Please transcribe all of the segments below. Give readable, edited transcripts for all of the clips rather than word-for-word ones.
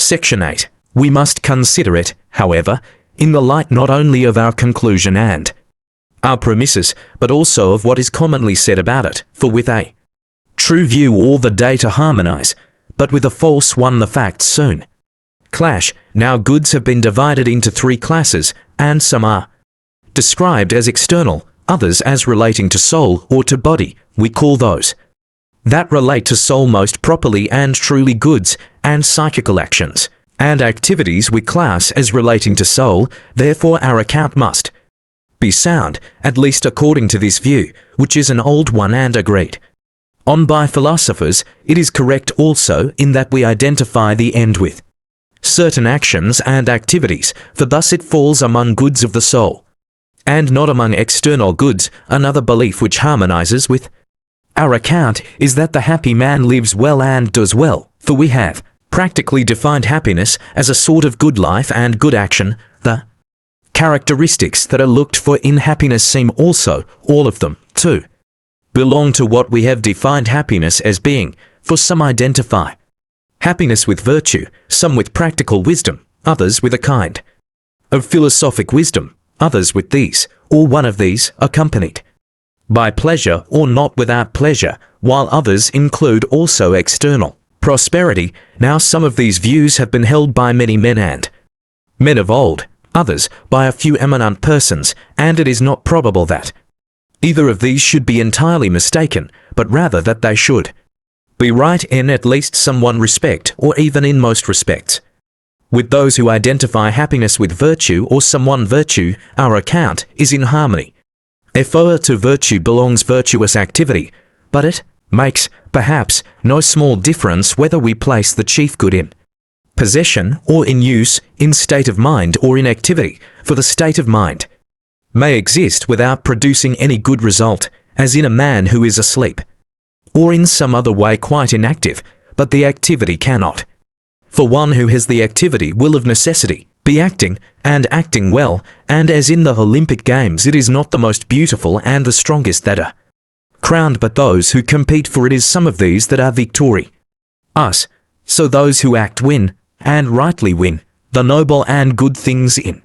Section 8. We must consider it, however, in the light not only of our conclusion and our premises, but also of what is commonly said about it, for with a true view all the data harmonize, but with a false one the facts soon clash. Now goods have been divided into 3 classes, and some are described as external, others as relating to soul or to body. We call those that relate to soul most properly and truly goods and psychical actions, and activities we class as relating to soul. Therefore our account must be sound, at least according to this view, which is an old one and agreed on by philosophers. It is correct also in that we identify the end with certain actions and activities, for thus it falls among goods of the soul, and not among external goods. Another belief which harmonizes with our account is that the happy man lives well and does well, for we have practically defined happiness as a sort of good life and good action. The characteristics that are looked for in happiness seem also, all of them, to belong to what we have defined happiness as being, for some identify happiness with virtue, some with practical wisdom, others with a kind of philosophic wisdom, others with these, or one of these, accompanied by pleasure or not without pleasure, while others include also external prosperity. Now some of these views have been held by many men and men of old, others by a few eminent persons, and it is not probable that either of these should be entirely mistaken, but rather that they should be right in at least some one respect, or even in most respects. With those who identify happiness with virtue or some one virtue, our account is in harmony. For to virtue belongs virtuous activity, but it makes, perhaps, no small difference whether we place the chief good in possession or in use, in state of mind or in activity, for the state of mind may exist without producing any good result, as in a man who is asleep, or in some other way quite inactive, but the activity cannot. For one who has the activity will of necessity be acting, and acting well, and as in the Olympic Games it is not the most beautiful and the strongest that are crowned, but those who compete, for it is some of these that are victorious. So those who act win, and rightly win, the noble and good things in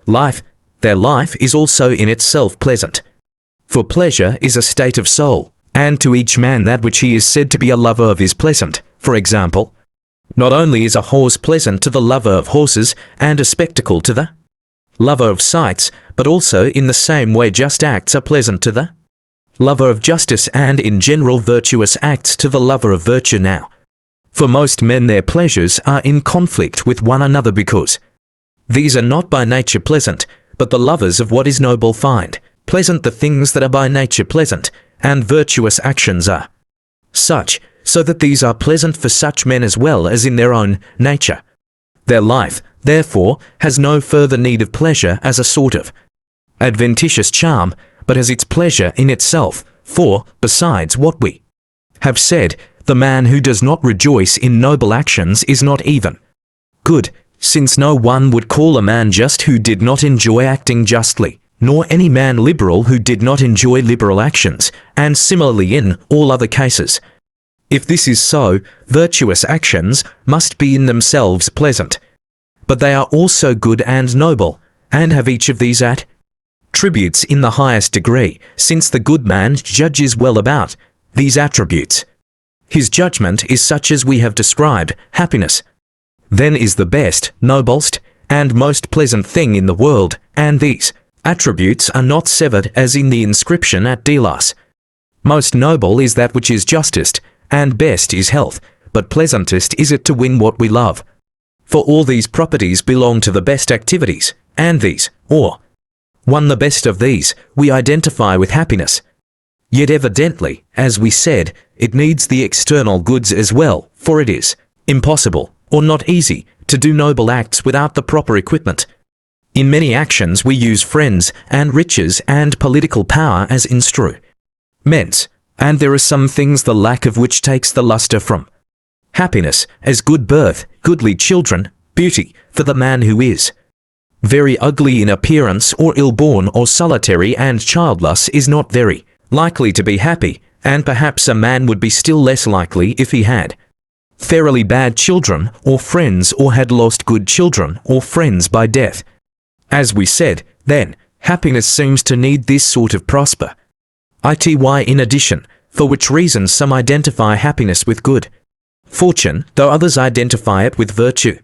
life. Their life is also in itself pleasant. For pleasure is a state of soul, and to each man that which he is said to be a lover of is pleasant. For example, not only is a horse pleasant to the lover of horses, and a spectacle to the lover of sights, but also in the same way just acts are pleasant to the lover of justice, and in general virtuous acts to the lover of virtue. Now, for most men their pleasures are in conflict with one another, because these are not by nature pleasant, but the lovers of what is noble find pleasant the things that are by nature pleasant, and virtuous actions are such, so that these are pleasant for such men as well as in their own nature. Their life, therefore, has no further need of pleasure as a sort of adventitious charm, but as its pleasure in itself. For, besides what we have said, the man who does not rejoice in noble actions is not even good, since no one would call a man just who did not enjoy acting justly, nor any man liberal who did not enjoy liberal actions, and similarly in all other cases. If this is so, virtuous actions must be in themselves pleasant, but they are also good and noble, and have each of these attributes in the highest degree, since the good man judges well about these attributes. His judgment is such as we have described. Happiness then is the best, noblest, and most pleasant thing in the world, and these attributes are not severed as in the inscription at Delos. Most noble is that which is justest, and best is health, but pleasantest is it to win what we love. For all these properties belong to the best activities, and these, or one the best of these, we identify with happiness. Yet evidently, as we said, it needs the external goods as well, for it is impossible, or not easy, to do noble acts without the proper equipment. In many actions we use friends, and riches, and political power as instruments, and there are some things the lack of which takes the lustre from happiness, as good birth, goodly children, beauty, for the man who is very ugly in appearance, or ill-born, or solitary and childless is not very likely to be happy, and perhaps a man would be still less likely if he had fairly bad children or friends, or had lost good children or friends by death. As we said, then, happiness seems to need this sort of prosper. In addition, for which reason some identify happiness with good fortune, though others identify it with virtue.